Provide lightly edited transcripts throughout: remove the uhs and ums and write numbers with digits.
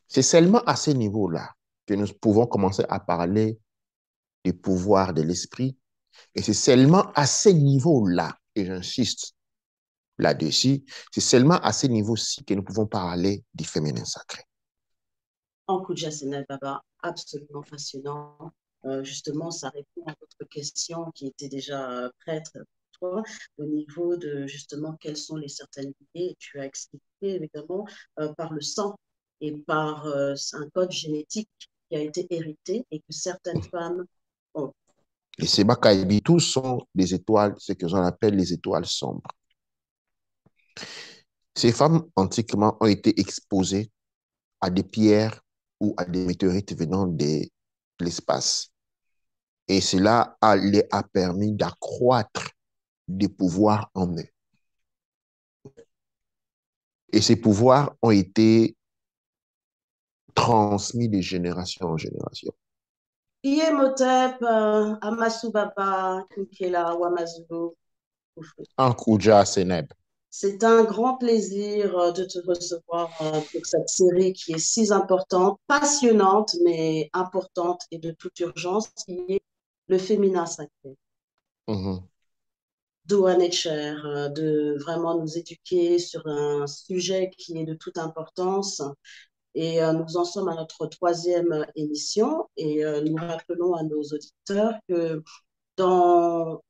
C'est seulement à ce niveau-là que nous pouvons commencer à parler du pouvoir de l'esprit. Et c'est seulement à ce niveau-là, et j'insiste là-dessus, c'est seulement à ce niveau-ci que nous pouvons parler du féminin sacré. En Koudia Senel Baba, absolument passionnant. Justement, ça répond à votre question qui était déjà prête pour toi, au niveau de justement quelles sont les certaines idées. Tu as expliqué évidemment par le sang et par un code génétique qui a été hérité et que certaines femmes ont. Les Sebakaibitus sont des étoiles, ce que l'on appelle les étoiles sombres. Ces femmes, antiquement, ont été exposées à des pierres ou à des météorites venant de l'espace. Et cela leur a permis d'accroître des pouvoirs en eux. Et ces pouvoirs ont été transmis de génération en génération. Iemotep, Amasu Baba, Nkela, Wamazulu. En Kouja Seneb. C'est un grand plaisir de te recevoir pour cette série qui est si importante, passionnante, mais importante et de toute urgence, qui est le féminin sacré. Mhm. Douane de vraiment nous éduquer sur un sujet qui est de toute importance. Et nous en sommes à notre troisième émission et nous rappelons à nos auditeurs que dans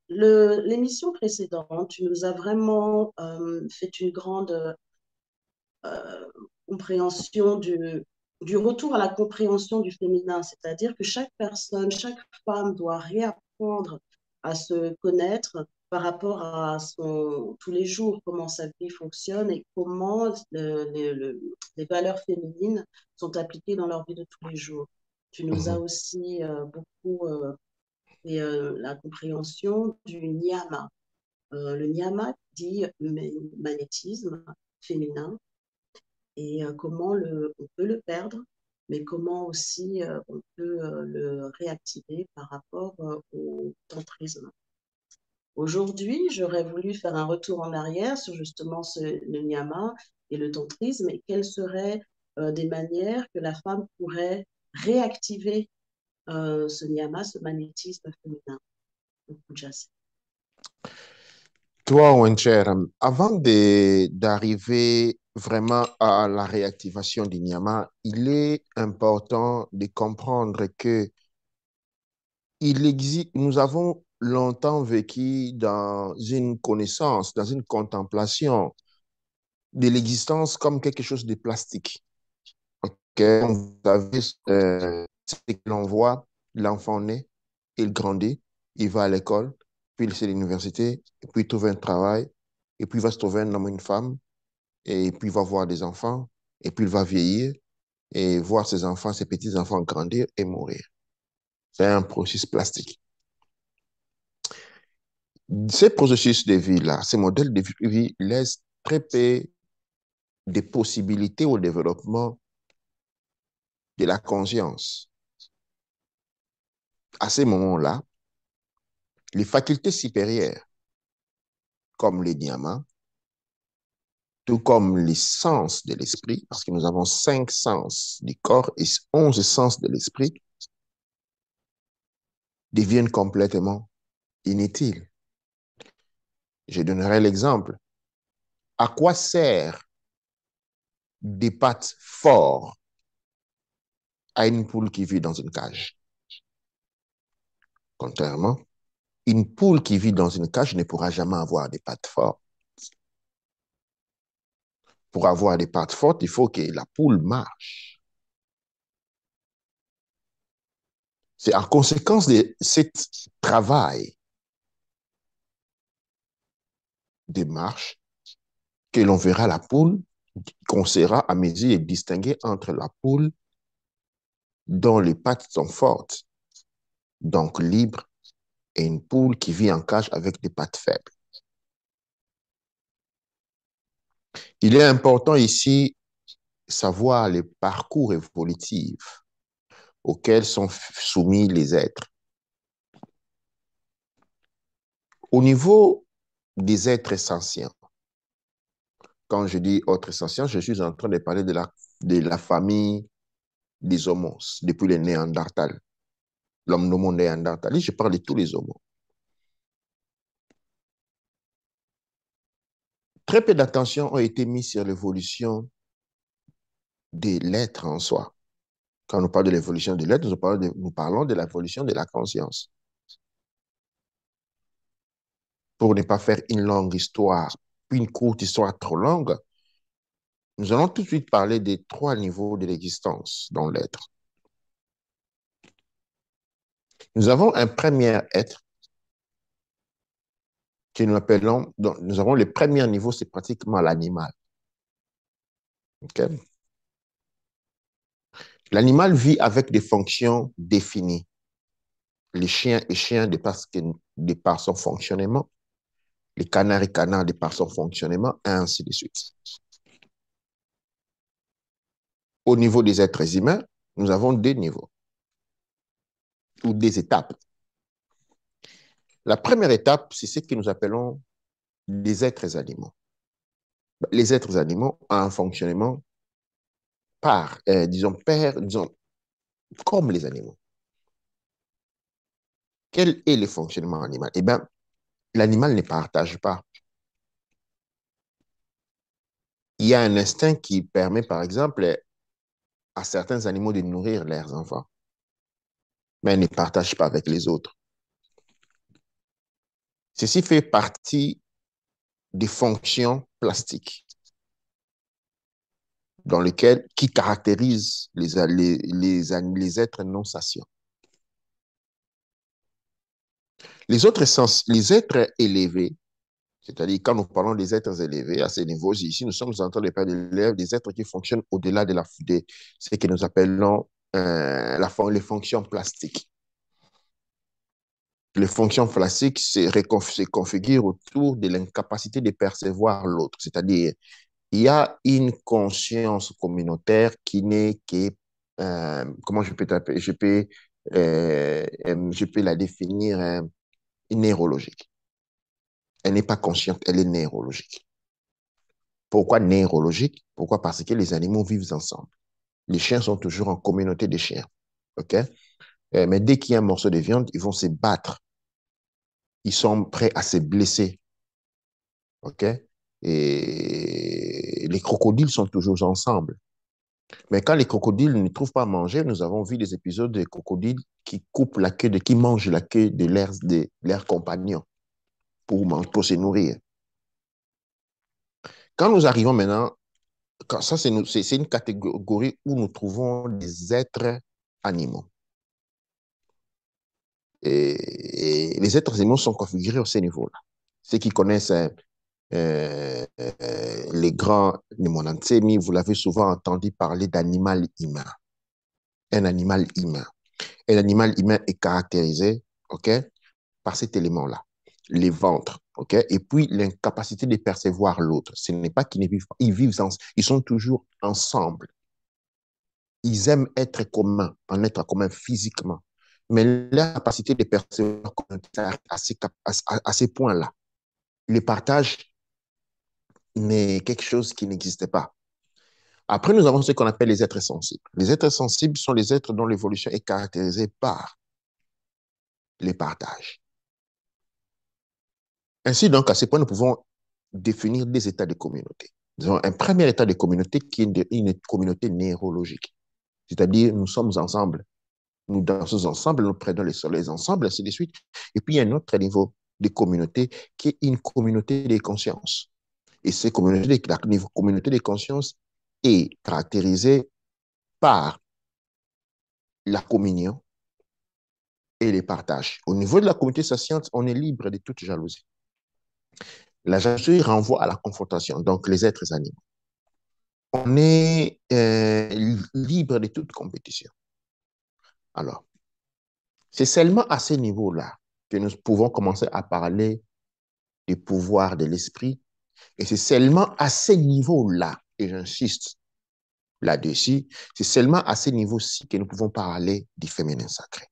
l'émission précédente, tu nous as vraiment fait une grande euh, compréhension du retour à la compréhension du féminin, c'est-à-dire que chaque personne, chaque femme doit réapprendre à se connaître par rapport à tous les jours, comment sa vie fonctionne et comment les valeurs féminines sont appliquées dans leur vie de tous les jours. Tu nous as Mhm. aussi beaucoup fait la compréhension du niyama. Le niyama dit magnétisme féminin et comment on peut le perdre, mais comment aussi on peut le réactiver par rapport au tantrisme. Aujourd'hui, j'aurais voulu faire un retour en arrière sur justement le niyama et le tantrisme et quelles seraient des manières que la femme pourrait réactiver ce niyama, ce magnétisme féminin. Toi, Wencher, avant d'arriver vraiment à la réactivation du Nyama, il est important de comprendre que nous avons longtemps vécu dans une connaissance, dans une contemplation de l'existence comme quelque chose de plastique. Okay? Vous savez, ce que l'on voit, l'enfant naît, il grandit, il va à l'école, puis il fait l'université, et puis il trouve un travail, et puis il va se trouver un homme, une femme, et puis il va voir des enfants, et puis il va vieillir, et voir ses enfants, ses petits-enfants grandir et mourir. C'est un processus plastique. Ces processus de vie-là, ces modèles de vie laissent très peu de possibilités au développement de la conscience. À ces moments-là, les facultés supérieures, comme les diamants, tout comme les sens de l'esprit, parce que nous avons 5 sens du corps et 11 sens de l'esprit, deviennent complètement inutiles. Je donnerai l'exemple. À quoi sert des pattes fortes à une poule qui vit dans une cage? Contrairement, une poule qui vit dans une cage ne pourra jamais avoir des pattes fortes. Pour avoir des pattes fortes, il faut que la poule marche. C'est en conséquence de ce travail de marche que l'on verra la poule, qu'on sera à mesure de distinguer entre la poule dont les pattes sont fortes, donc libres, et une poule qui vit en cage avec des pattes faibles. Il est important ici de savoir les parcours évolutifs auxquels sont soumis les êtres. Au niveau des êtres essentiels, quand je dis autres essentiels, je suis en train de parler de la de la famille des homos, depuis les Néandertals, l'homme nommé Néandertal. Je parle de tous les homos. Très peu d'attention ont été mises sur l'évolution de l'être en soi. Quand nous parlons de l'évolution de l'être, nous parlons de l'évolution de la conscience. Pour ne pas faire une longue histoire, une courte histoire trop longue, nous allons tout de suite parler des 3 niveaux de l'existence dans l'être. Nous avons un premier être que nous appelons, donc, nous avons le premier niveau, c'est pratiquement l'animal. Okay? L'animal vit avec des fonctions définies. Les chiens et chiens de par son fonctionnement, les canards et canards de par son fonctionnement, et ainsi de suite. Au niveau des êtres humains, nous avons 2 niveaux ou des étapes. La première étape, c'est ce que nous appelons les êtres animaux. Les êtres animaux ont un fonctionnement disons, comme les animaux. Quel est le fonctionnement animal? Eh bien, l'animal ne partage pas. Il y a un instinct qui permet, par exemple, à certains animaux de nourrir leurs enfants, mais ils ne partagent pas avec les autres. Ceci fait partie des fonctions plastiques qui caractérisent les êtres non satients. Les êtres élevés, c'est-à-dire quand nous parlons des êtres élevés à ces niveaux, ici nous sommes en train de parler des êtres qui fonctionnent au-delà de ce que nous appelons les fonctions plastiques. Les fonctions plastiques se configurent autour de l'incapacité de percevoir l'autre, c'est-à-dire il y a une conscience communautaire qui n'est que, comment je peux la définir, neurologique. Elle n'est pas consciente, elle est neurologique. Pourquoi neurologique? Pourquoi? Parce que les animaux vivent ensemble. Les chiens sont toujours en communauté de chiens. OK? Mais dès qu'il y a un morceau de viande, ils vont se battre. Ils sont prêts à se blesser. OK? Et les crocodiles sont toujours ensemble. Mais quand les crocodiles ne trouvent pas à manger, nous avons vu des épisodes de crocodiles qui coupent qui mangent la queue de leurs compagnons pour se nourrir. Quand nous arrivons maintenant, ça c'est une catégorie où nous trouvons des êtres animaux. Et les êtres animaux sont configurés à ce niveau-là. Ceux qui connaissent les grands Nemonantsemi, vous l'avez souvent entendu parler d'animal humain. Un animal humain. Et l'animal humain est caractérisé, OK, par cet élément-là, les ventres, OK, et puis l'incapacité de percevoir l'autre. Ce n'est pas qu'ils ne vivent pas, ils sont toujours ensemble. Ils aiment être communs, en être commun physiquement, mais la capacité de percevoir à ces points-là. Le partage n'est quelque chose qui n'existait pas. Après, nous avons ce qu'on appelle les êtres sensibles. Les êtres sensibles sont les êtres dont l'évolution est caractérisée par les partages. Ainsi, donc, à ce point, nous pouvons définir des états de communauté. Nous avons un premier état de communauté qui est une communauté neurologique. C'est-à-dire, nous sommes ensemble. Nous dansons ensemble, nous prenons les soleils ensemble, ainsi de suite. Et puis, il y a un autre niveau de communauté qui est une communauté de conscience. Et cette communauté de conscience est caractérisée par la communion et les partages. Au niveau de la communauté sciente, on est libre de toute jalousie. La jalousie renvoie à la confrontation, donc les êtres animaux. On est libre de toute compétition. Alors, c'est seulement à ce niveau-là que nous pouvons commencer à parler du pouvoir de l'esprit. Et c'est seulement à ce niveau-là, et j'insiste là-dessus, c'est seulement à ce niveau-ci que nous pouvons parler du féminin sacré.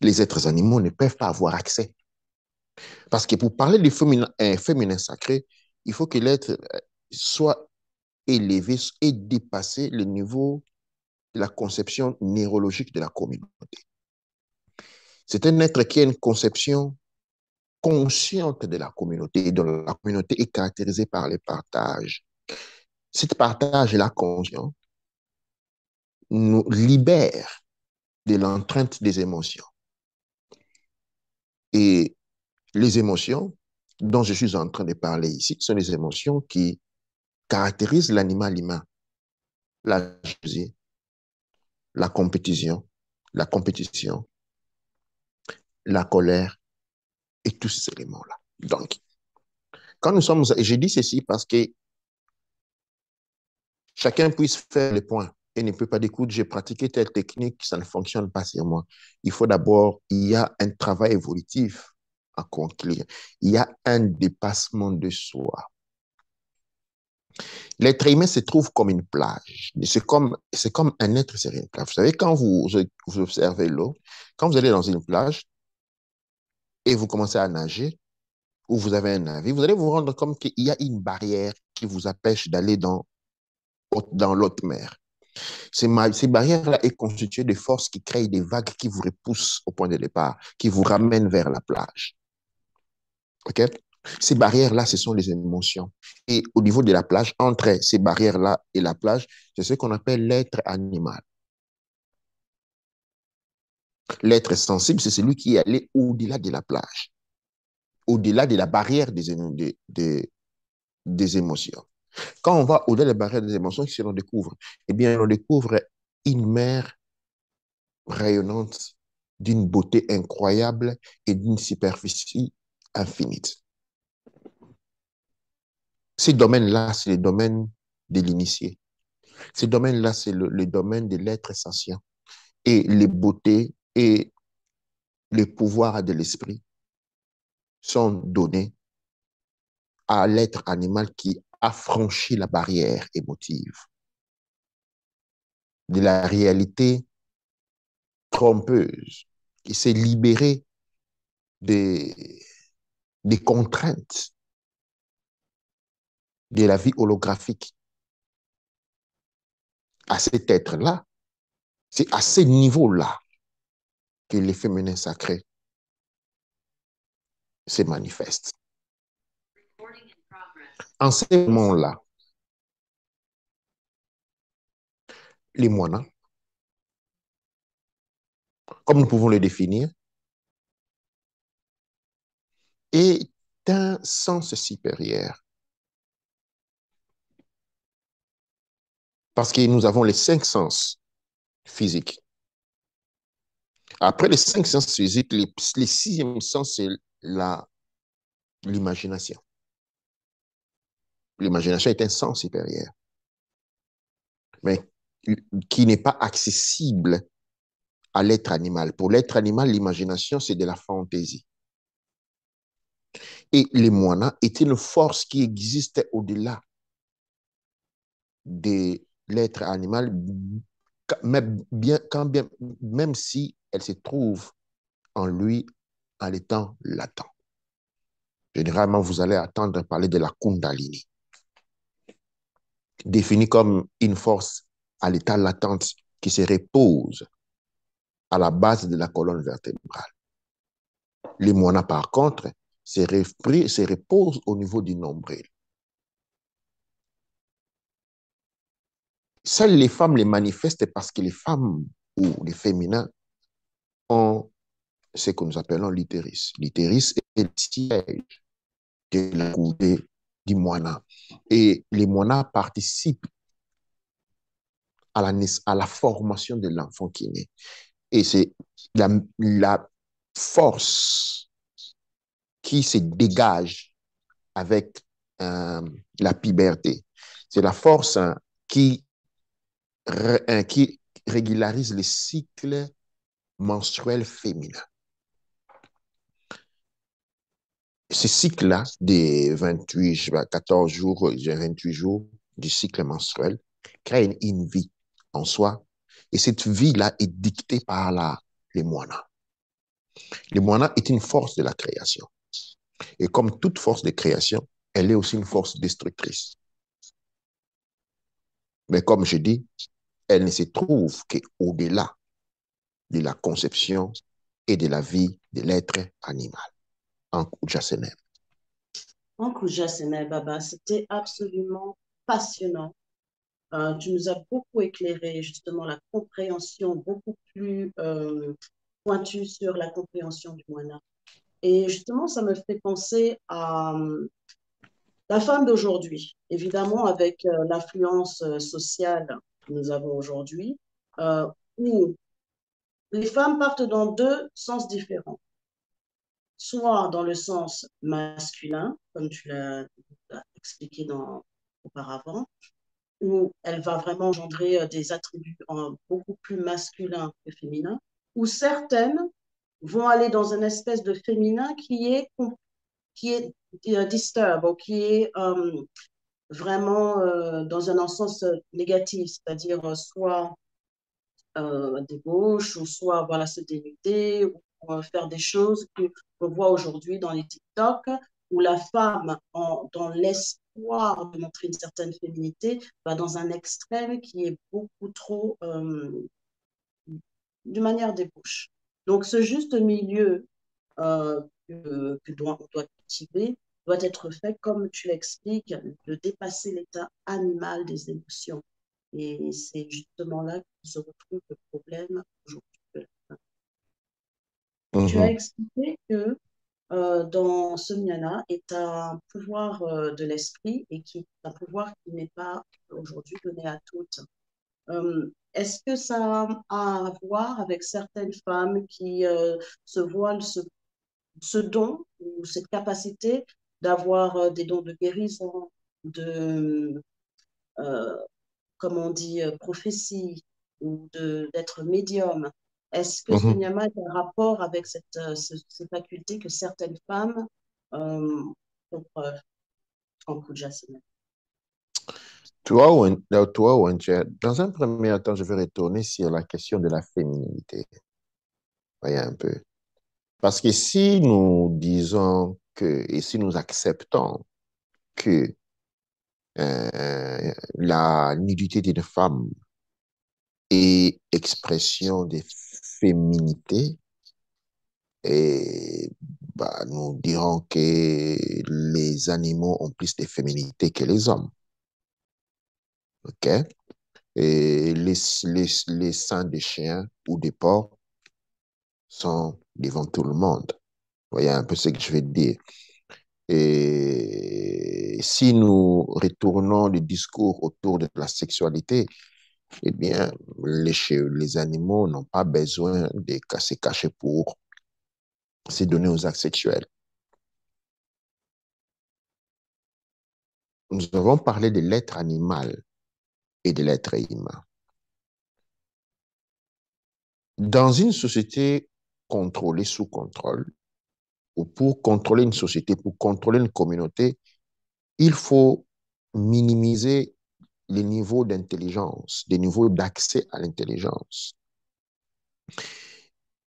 Les êtres animaux ne peuvent pas avoir accès. Parce que pour parler du féminin sacré, il faut que l'être soit élever et dépasser le niveau de la conception neurologique de la communauté. C'est un être qui a une conception consciente de la communauté, dont la communauté est caractérisée par les partages. Cet partage-là conscient nous libère de l'entrainte des émotions. Et les émotions dont je suis en train de parler ici sont les émotions qui caractérisent l'animal humain. La jalousie, la compétition, la colère et tous ces éléments-là. Donc, quand nous sommes, et je dis ceci parce que chacun puisse faire le point et ne peut pas dire, écoute, j'ai pratiqué telle technique, ça ne fonctionne pas sur moi. Il faut d'abord, il y a un travail évolutif à conclure. Il y a un dépassement de soi. L'être humain se trouve comme une plage. C'est comme un être sur une plage. Vous savez, quand vous observez l'eau, quand vous allez dans une plage et vous commencez à nager, ou vous avez un navire, vous allez vous rendre compte qu'il y a une barrière qui vous empêche d'aller dans l'autre mer. Ces barrières-là sont constituées de forces qui créent des vagues qui vous repoussent au point de départ, qui vous ramènent vers la plage. OK? Ces barrières-là, ce sont les émotions. Et au niveau de la plage, entre ces barrières-là et la plage, c'est ce qu'on appelle l'être animal. L'être sensible, c'est celui qui est allé au-delà de la plage, au-delà de la barrière des émotions. Quand on va au-delà des barrières des émotions, qu'est-ce qu'on découvre? Eh bien, on découvre une mer rayonnante d'une beauté incroyable et d'une superficie infinie. Ces domaines-là, c'est les domaines de l'initié. Ces domaines-là, c'est le domaine de l'être sentient. Et les beautés et les pouvoirs de l'esprit sont donnés à l'être animal qui a franchi la barrière émotive de la réalité trompeuse, qui s'est libéré des contraintes de la vie holographique. À cet être-là, c'est à ce niveau-là que les féminins sacrés se manifestent. En ce moment-là, les moines, comme nous pouvons le définir, est un sens supérieur. Parce que nous avons les 5 sens physiques. Après les 5 sens physiques, les 6e sens, c'est l'imagination. L'imagination est un sens supérieur, mais qui n'est pas accessible à l'être animal. Pour l'être animal, l'imagination, c'est de la fantaisie. Et les moines est une force qui existe au-delà de l'être animal, même si elle se trouve en lui en étant latent. Généralement, vous allez entendre parler de la Kundalini, définie comme une force à l'état latente qui se repose à la base de la colonne vertébrale. Les moines, par contre, se reposent au niveau du nombril. Seules les femmes les manifestent parce que les femmes ou les féminins ont ce que nous appelons l'utérus. L'utérus est le siège de la coudée du moine. Et les moines participent à la formation de l'enfant qui est né. Et c'est la force qui se dégage avec la puberté. C'est la force qui régularise les cycles menstruels féminins. Ce cycle-là, des 14 jours, 28 jours du cycle menstruel, crée une vie en soi. Et cette vie-là est dictée par les moines. Les moines est une force de la création. Et comme toute force de création, elle est aussi une force destructrice. Mais comme je dis, elle ne se trouve qu'au-delà de la conception et de la vie de l'être animal. En Koujasenem. Uncle Jasséna Baba, c'était absolument passionnant. Tu nous as beaucoup éclairé justement la compréhension beaucoup plus pointue sur la compréhension du moine. Et justement, ça me fait penser à la femme d'aujourd'hui. Évidemment, avec l'influence sociale que nous avons aujourd'hui, où les femmes partent dans deux sens différents. Soit dans le sens masculin, comme tu l'as expliqué auparavant, où elle va vraiment engendrer des attributs beaucoup plus masculins que féminins, ou certaines vont aller dans une espèce de féminin qui est disturb, ou qui est vraiment dans un sens négatif, c'est-à-dire soit débauche, ou soit voilà, se dénuder, ou faire des choses qu'on voit aujourd'hui dans les TikTok, où la femme, dans l'espoir de montrer une certaine féminité, va dans un extrême qui est beaucoup trop d'une manière débauche. Donc, ce juste milieu on doit cultiver doit être fait, comme tu l'expliques, de dépasser l'état animal des émotions. Et c'est justement là que se retrouve le problème aujourd'hui. Tu as Mhm, expliqué que dans ce jnana est un pouvoir de l'esprit et qui est un pouvoir qui n'est pas aujourd'hui donné à toutes. Est-ce que ça a à voir avec certaines femmes qui se voilent ce don ou cette capacité d'avoir des dons de guérison, de, euh, comme on dit, prophétie ou d'être médium. Est-ce que ce mhm. nyama est en rapport avec ces facultés que certaines femmes font preuve en Kujasana? Toi, Wenche, dans un premier temps, je vais retourner sur la question de la féminité. Voyez un peu. Parce que si nous disons que, et si nous acceptons que la nudité d'une femme est expression de féminité, et nous dirons que les animaux ont plus de féminité que les hommes. OK? Et les seins des chiens ou des porcs sont devant tout le monde. Vous voyez un peu ce que je veux dire. Et si nous retournons le discours autour de la sexualité, eh bien, les animaux n'ont pas besoin de se cacher pour se donner aux actes sexuels. Nous avons parlé de l'être animal et de l'être humain. Dans une société contrôlée sous contrôle, ou pour contrôler une société, pour contrôler une communauté, il faut minimiser les niveaux d'intelligence, les niveaux d'accès à l'intelligence.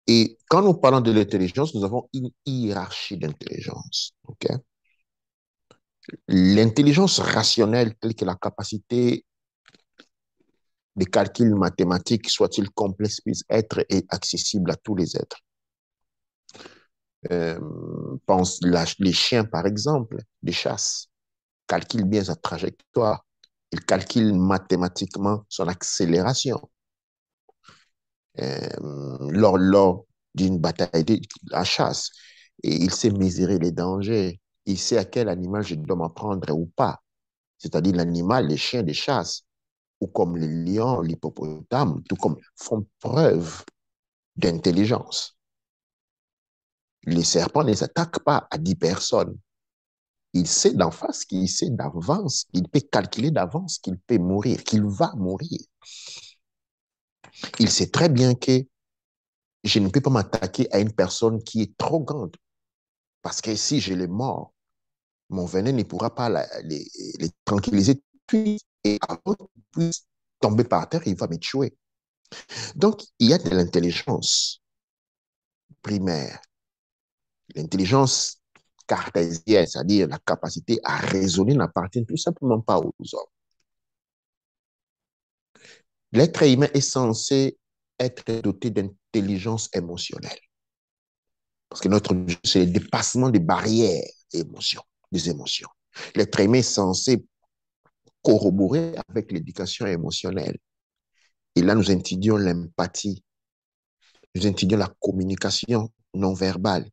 Et quand nous parlons de l'intelligence, nous avons une hiérarchie d'intelligence. Okay? L'intelligence rationnelle, telle que la capacité de calcul mathématique, soit-il complexe, puisse être accessible à tous les êtres. Pense les chiens, par exemple, de chasse, calculent bien sa trajectoire. Ils calculent mathématiquement son accélération. Lors d'une bataille à chasse. Et il sait mesurer les dangers. Il sait à quel animal je dois m'en prendre ou pas. C'est-à-dire l'animal, les chiens de chasse, ou comme les lions, l'hippopotame, tout comme font preuve d'intelligence. Les serpents ne s'attaquent pas à 10 personnes. Il sait d'en face, qu'il sait d'avance, il peut calculer d'avance qu'il peut mourir, qu'il va mourir. Il sait très bien que je ne peux pas m'attaquer à une personne qui est trop grande. Parce que si je l'ai mort, mon venin ne pourra pas les tranquilliser. Et avant qu'il puisse tomber par terre, il va me tuer. Donc, il y a de l'intelligence primaire, l'intelligence cartésienne, c'est-à-dire la capacité à raisonner, n'appartient tout simplement pas aux hommes. L'être humain est censé être doté d'intelligence émotionnelle. Parce que notre objectif, c'est le dépassement des barrières des émotions. L'être humain est censé corroborer avec l'éducation émotionnelle. Et là, nous étudions l'empathie, nous étudions la communication non verbale,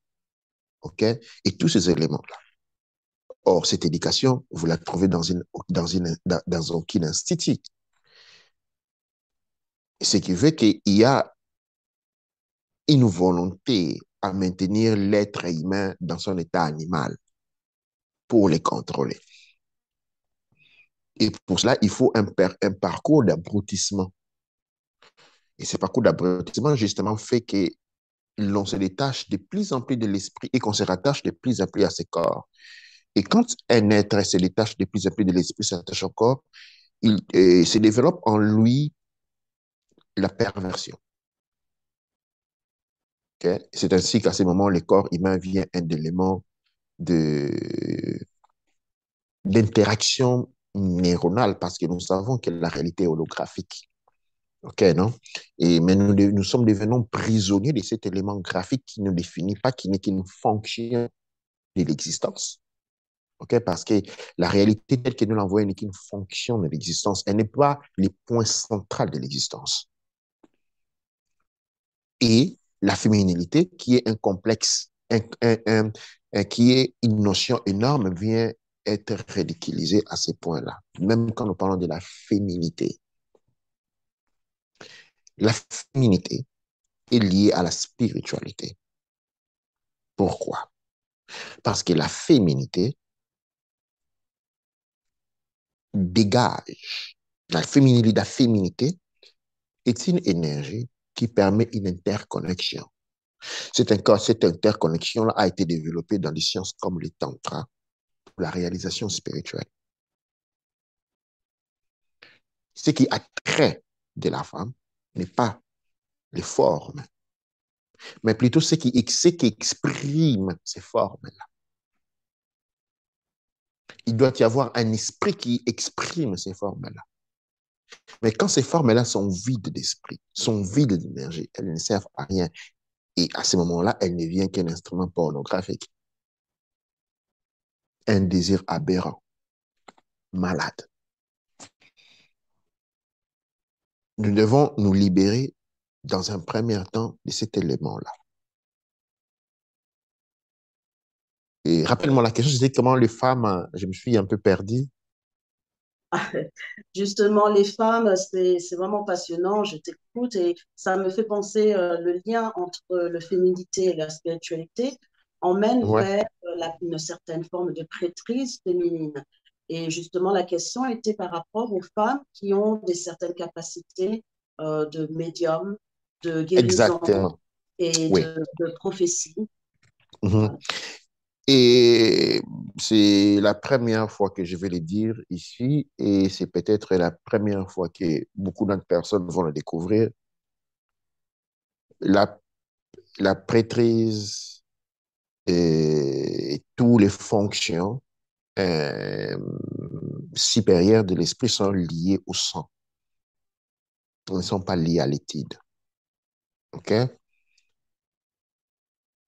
OK? Et tous ces éléments-là. Or, cette éducation, vous la trouvez dans aucun institut. Ce qui veut qu'il y a une volonté à maintenir l'être humain dans son état animal pour les contrôler. Et pour cela, il faut un parcours d'abrutissement. Et ce parcours d'abrutissement, justement, fait que l'on se détache de plus en plus de l'esprit et qu'on se rattache de plus en plus à ses corps. Et quand un être se détache de plus en plus de l'esprit, s'attache au corps, il se développe en lui la perversion. Okay? C'est ainsi qu'à ce moment, le corps humain devient un élément d'interaction neuronale parce que nous savons que la réalité est holographique. OK, non? Mais nous sommes devenus prisonniers de cet élément graphique qui ne définit pas, qui n'est qu'une fonction de l'existence. OK? Parce que la réalité telle que nous l'envoyons n'est qu'une fonction de l'existence. Elle n'est pas le point central de l'existence. Et la féminilité, qui est un complexe, qui est une notion énorme, vient être ridiculisée à ces points-là. Même quand nous parlons de la féminité. La féminité est liée à la spiritualité. Pourquoi? Parce que la féminité dégage. La féminité est une énergie qui permet une interconnexion. Cette interconnexion-là a été développée dans les sciences comme le tantra pour la réalisation spirituelle. Ce qui attrait de la femme n'est pas les formes, mais plutôt ce qui exprime ces formes-là. Il doit y avoir un esprit qui exprime ces formes-là. Mais quand ces formes-là sont vides d'esprit, sont vides d'énergie, elles ne servent à rien. Et à ce moment-là, elles ne deviennent qu'un instrument pornographique. Un désir aberrant, malade. Nous devons nous libérer dans un premier temps de cet élément-là. Et rappelle-moi la question, c'était comment les femmes, je me suis un peu perdu. Justement, les femmes, c'est vraiment passionnant. Je t'écoute et ça me fait penser le lien entre le féminité et la spiritualité emmène Ouais, vers une certaine forme de prêtrise féminine. Et justement, la question était par rapport aux femmes qui ont des certaines capacités de médium, de guérison exactement. et Oui. de prophétie. Mhm. Voilà. Et c'est la première fois que je vais le dire ici, et c'est peut-être la première fois que beaucoup d'autres personnes vont le découvrir. La, la prêtrise et toutes les fonctions euh, supérieures de l'esprit sont liées au sang. Elles ne sont pas liées à l'étude. OK?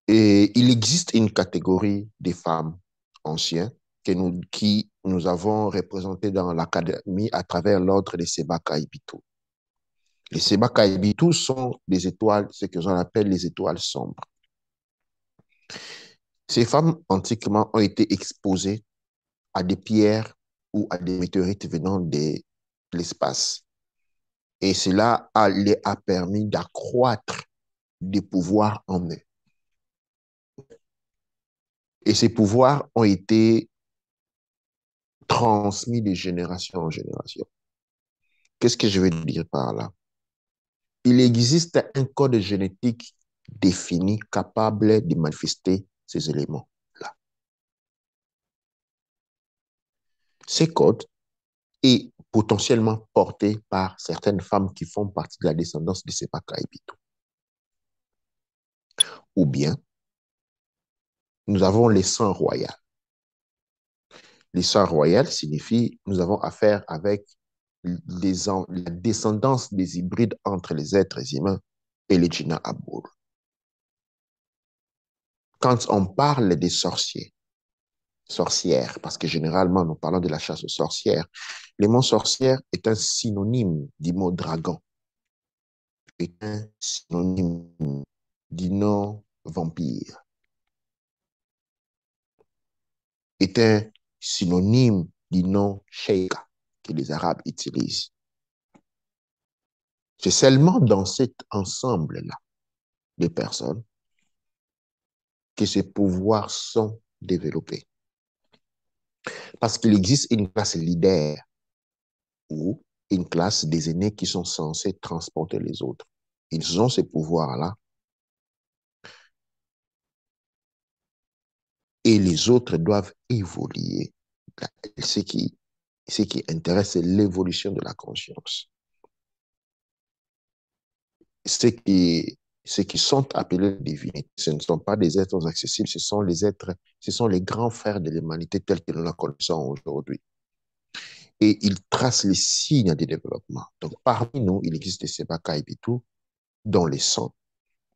Et il existe une catégorie des femmes anciennes qui nous avons représentées dans l'académie à travers l'ordre des Sebaka Ibitu. Les Sebaka Ibitu sont des étoiles, ce que j'en appelle les étoiles sombres. Ces femmes, antiquement, ont été exposées à des pierres ou à des météorites venant de l'espace. Et cela leur a permis d'accroître des pouvoirs en eux. Et ces pouvoirs ont été transmis de génération en génération. Qu'est-ce que je veux dire par là? Il existe un code génétique défini capable de manifester ces éléments-là. Ces codes est potentiellement porté par certaines femmes qui font partie de la descendance de Sepaka Ibitu. Ou bien, nous avons les sangs royaux. Les sangs royaux signifient nous avons affaire avec la descendance des hybrides entre les êtres humains et les djinns Aboul. Quand on parle des sorcières, parce que généralement nous parlons de la chasse aux sorcières, le mot sorcière est un synonyme du mot dragon, est un synonyme du nom vampire, est un synonyme du nom sheikha que les Arabes utilisent. C'est seulement dans cet ensemble-là de personnes que ces pouvoirs sont développés. Parce qu'il existe une classe leader ou une classe des aînés qui sont censés transporter les autres. Ils ont ces pouvoirs-là et les autres doivent évoluer. Ce qui, ce qui intéresse, c'est l'évolution de la conscience. Ceux qui sont appelés divinités, ce ne sont pas des êtres accessibles, ce sont les grands frères de l'humanité tels que nous la connaissons aujourd'hui. Et ils tracent les signes de développement. Donc, parmi nous, il existe des Sebaka et Bitou dans les sangs,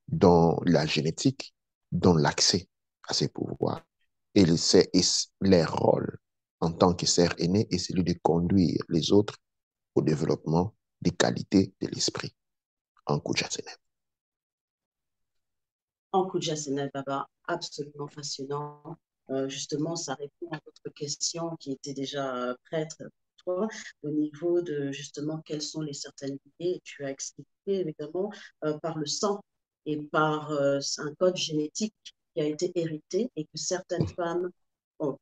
dans la génétique, dans l'accès à ces pouvoirs. Et leur rôle en tant que sœur aînée est celui de conduire les autres au développement des qualités de l'esprit en Kouchatsene. En coup de Jassenel Baba, absolument passionnant. Justement, ça répond à votre question qui était déjà prête pour toi, au niveau de justement quelles sont les certaines idées. Tu as expliqué évidemment par le sang et par un code génétique qui a été hérité et que certaines femmes ont.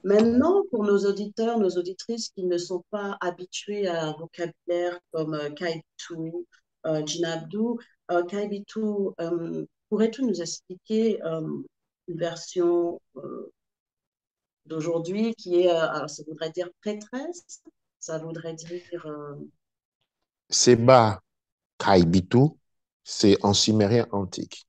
Maintenant, pour nos auditeurs, nos auditrices qui ne sont pas habitués à un vocabulaire comme Kaibitou, Jinabdou, Kaibitou, pourrais-tu nous expliquer une version d'aujourd'hui qui est, alors ça voudrait dire prêtresse, ça voudrait dire Seba Kaibitu, c'est en sumérien antique.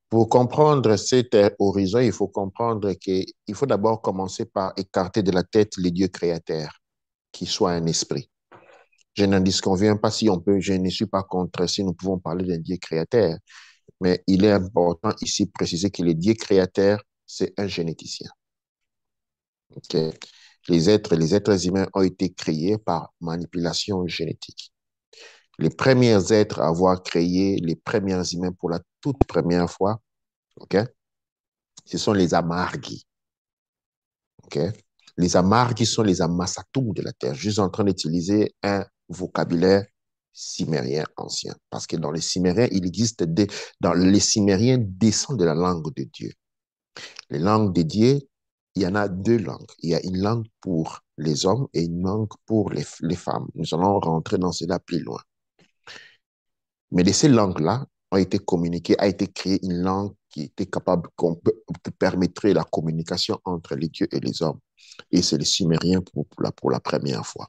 Pour comprendre cet horizon, il faut comprendre qu'il faut d'abord commencer par écarter de la tête les dieux créateurs, qui soient un esprit. Je n'en disconviens pas si on peut, je ne suis pas contre si nous pouvons parler d'un Dieu créateur, mais il est important ici de préciser que le Dieu créateur, c'est un généticien. Okay? Les êtres humains ont été créés par manipulation génétique. Les premiers êtres à avoir créé les premiers humains pour la toute première fois, okay? Ce sont les Amargis. Okay? Les Amargis sont les Amasatum de la Terre. Je suis en train d'utiliser un vocabulaire cimérien ancien. Parce que dans les Cimériens, dans les Cimériens descendent de la langue de Dieu. Les langues de Dieu, il y en a deux langues. Il y a une langue pour les hommes et une langue pour les femmes. Nous allons rentrer dans cela plus loin. Mais de ces langues-là ont été communiquées, a été créée une langue qui était capable, qui permettrait la communication entre les dieux et les hommes. Et c'est les Sumériens pour la première fois.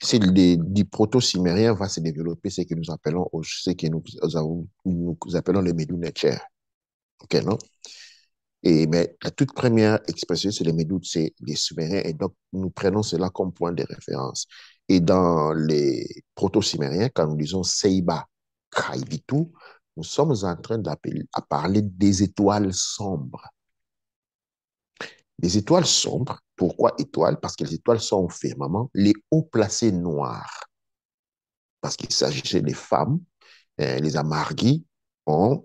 C'est du proto-sumérien va se développer ce que nous appelons, nous appelons le Médou-Netcher. OK, non? Mais la toute première expression, c'est les Médoutes, c'est les Sumériens. Et donc, nous prenons cela comme point de référence. Et dans les proto-sumériens, quand nous disons Seiba Kaibitu, nous sommes en train à parler des étoiles sombres. Les étoiles sombres, pourquoi étoiles? Parce que les étoiles sont au firmament, les hauts placés noirs. Parce qu'il s'agissait des femmes, les Amargis ont,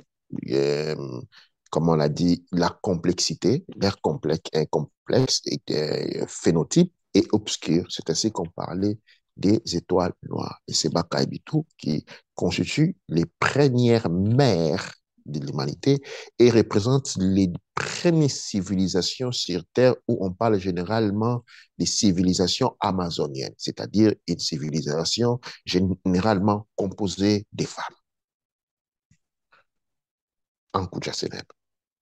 euh, comme on l'a dit, la complexité, l'air complexe et phénotype est obscur. C'est ainsi qu'on parlait des étoiles noires. Et c'est Bakaibitu qui constitue les premières mères de l'humanité et représente les premières civilisations sur Terre où on parle généralement des civilisations amazoniennes, c'est-à-dire une civilisation généralement composée des femmes. En Koujaseneb.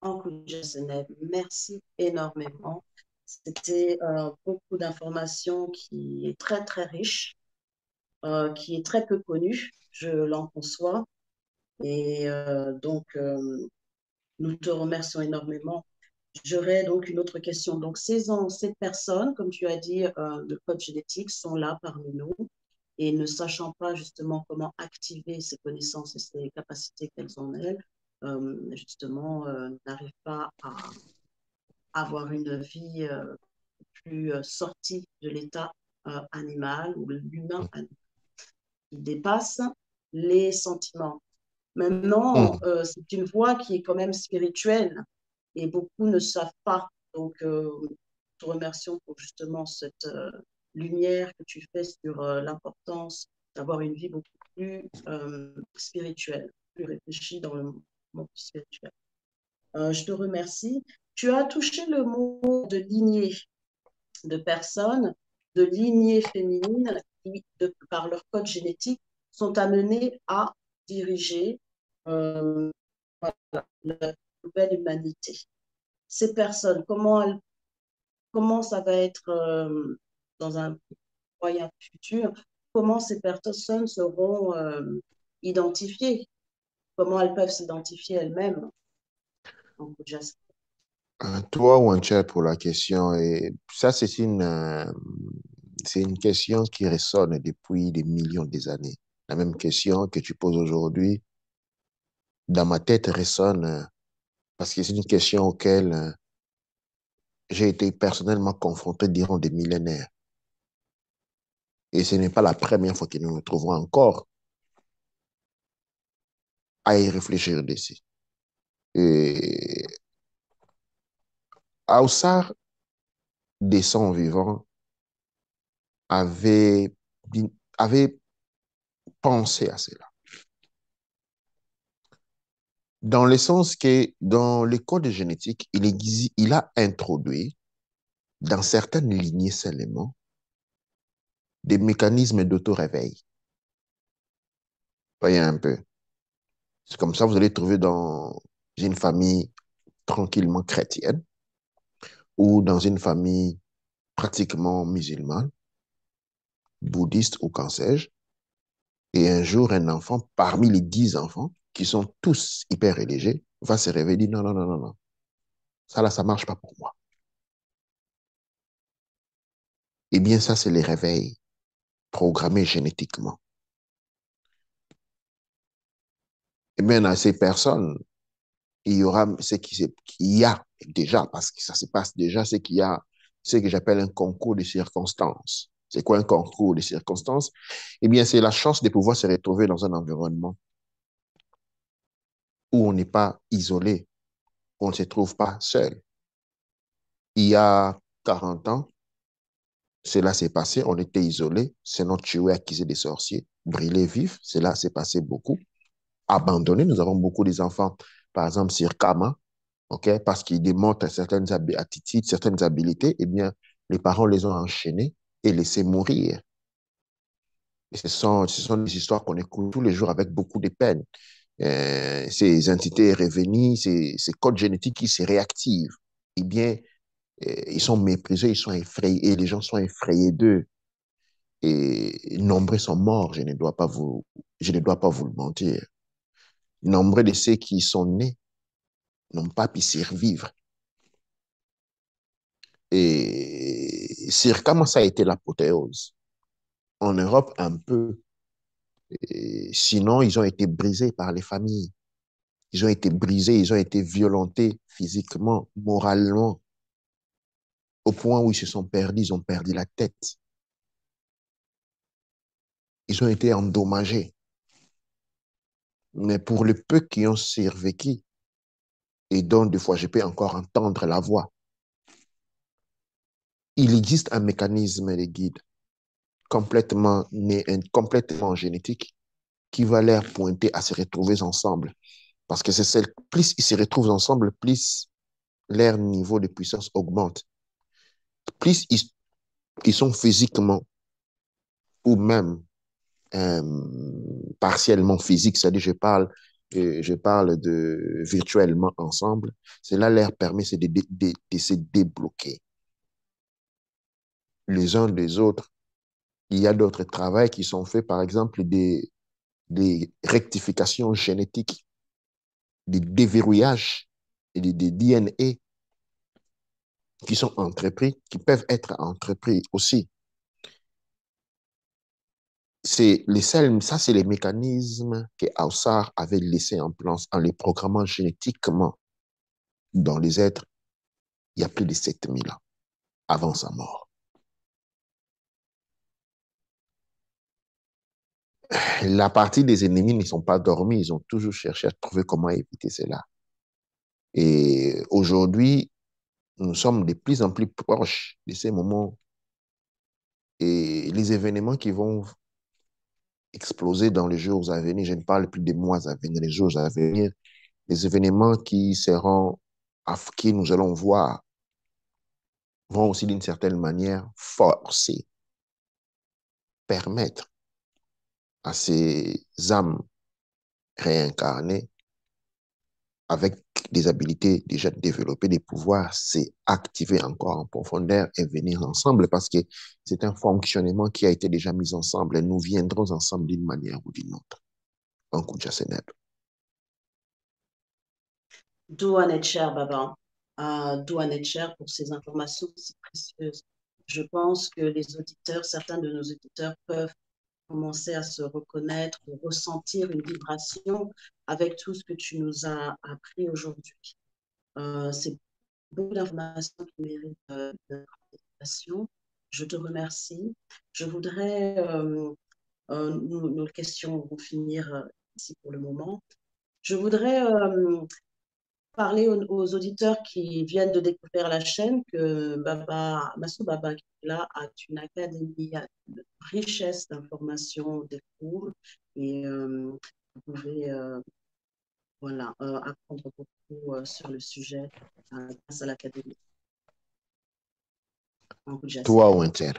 en coup de Jassenel. Merci énormément. C'était beaucoup d'informations qui est très très riche, qui est très peu connue, je l'en conçois. Et donc, nous te remercions énormément j'aurais donc une autre question. Donc, ces personnes, comme tu as dit, de code génétique sont là parmi nous et ne sachant pas justement comment activer ces connaissances et ces capacités qu'elles ont en elles, justement, n'arrivent pas à avoir une vie plus sortie de l'état animal ou l'humain qui dépasse les sentiments. Maintenant, Mhm. c'est une voie qui est quand même spirituelle et beaucoup ne savent pas. Donc, nous te remercions pour justement cette lumière que tu fais sur l'importance d'avoir une vie beaucoup plus spirituelle, plus réfléchie dans le monde spirituel. Je te remercie. Tu as touché le mot de lignée de personnes, de lignées féminines qui, par leur code génétique, sont amenées à diriger la nouvelle humanité. Ces personnes, comment ça va être dans un moyen futur, comment ces personnes seront identifiées, comment elles peuvent s'identifier elles-mêmes en Kujasa. Toi, Wanchel, pour la question, et ça, c'est une question qui résonne depuis des millions d'années. La même question que tu poses aujourd'hui, dans ma tête, résonne parce que c'est une question auquel j'ai été personnellement confronté durant des millénaires. Et ce n'est pas la première fois que nous nous trouvons encore à y réfléchir dessus. Et Aussar, des sons vivants, avait, avait pensé à cela. Dans le sens que dans le code génétique, il a introduit dans certaines lignées seulement des mécanismes d'auto-réveil. Voyez un peu. C'est comme ça, vous allez trouver dans une famille tranquillement chrétienne ou dans une famille pratiquement musulmane, bouddhiste ou qu'en sais-je. Et un jour, un enfant, parmi les 10 enfants, qui sont tous hyper élégés, va se réveiller et dire non, non, non, non, non. Ça là, ça marche pas pour moi. Eh bien, ça, c'est les réveils programmés génétiquement. Eh bien, à ces personnes, il y aura qu'il y a déjà, parce que ça se passe déjà, c'est qu'il y a ce que j'appelle un concours de circonstances. C'est quoi un concours de circonstances? Eh bien, c'est la chance de pouvoir se retrouver dans un environnement où on n'est pas isolé, où on ne se trouve pas seul. Il y a 40 ans, cela s'est passé, on était isolés, sinon tués, accusés des sorciers, brûlés vifs, cela s'est passé beaucoup. Abandonnés, nous avons beaucoup des enfants, par exemple, sur Kama, ok, parce qu'ils démontrent certaines attitudes, certaines habiletés, eh bien, les parents les ont enchaînés et laissés mourir. Et ce sont des histoires qu'on écoute tous les jours avec beaucoup de peine. Ces entités revenues, ces codes génétiques qui se réactivent, eh bien, ils sont méprisés, ils sont effrayés, et les gens sont effrayés d'eux. Et nombreux sont morts, je ne dois pas vous le mentir. Nombreux de ceux qui sont nés n'ont pas pu survivre. Et sur comment ça a été l'apothéose. En Europe, un peu. Et sinon, ils ont été brisés par les familles. Ils ont été brisés, ils ont été violentés physiquement, moralement, au point où ils se sont perdus, ils ont perdu la tête. Ils ont été endommagés. Mais pour le peu qui ont survécu, et dont des fois je peux encore entendre la voix, il existe un mécanisme de guide complètement génétique qui va leur pointer à se retrouver ensemble. Parce que c'est celle, plus ils se retrouvent ensemble, plus leur niveau de puissance augmente. Plus ils sont physiquement ou même euh, partiellement physiques, c'est-à-dire je parle de virtuellement ensemble, cela leur permet de se débloquer les uns des autres. Il y a d'autres travaux qui sont faits, par exemple, des rectifications génétiques, des déverrouillages et des DNA qui sont entrepris, qui peuvent être entrepris aussi. Ça, c'est les mécanismes que Aussard avait laissés en place en les programmant génétiquement dans les êtres il y a plus de 7000 ans, avant sa mort. La partie des ennemis ne sont pas dormis, ils ont toujours cherché à trouver comment éviter cela. Et aujourd'hui, nous sommes de plus en plus proches de ces moments et les événements qui vont exploser dans les jours à venir, je ne parle plus des mois à venir, les jours à venir, les événements qui seront, qui nous allons voir, vont aussi d'une certaine manière forcer, permettre à ces âmes réincarnées avec des habilités déjà développées, des pouvoirs, c'est activer encore en profondeur et venir ensemble parce que c'est un fonctionnement qui a été déjà mis ensemble et nous viendrons ensemble d'une manière ou d'une autre. Un coup de Jasseneb. Douane et cher, Baba. Douane et cher pour ces informations si précieuses. Je pense que les auditeurs, certains de nos auditeurs peuvent commencer à se reconnaître, ressentir une vibration avec tout ce que tu nous as appris aujourd'hui. C'est beaucoup d'informations qui méritent notre attention. Je te remercie. Je voudrais, nos questions vont finir ici pour le moment. Je voudrais parler aux auditeurs qui viennent de découvrir la chaîne que Baba, Massou Baba Kila a une académie de richesse d'informations, des cours, et vous pouvez voilà, apprendre beaucoup sur le sujet grâce à l'académie. En Toi, Winter.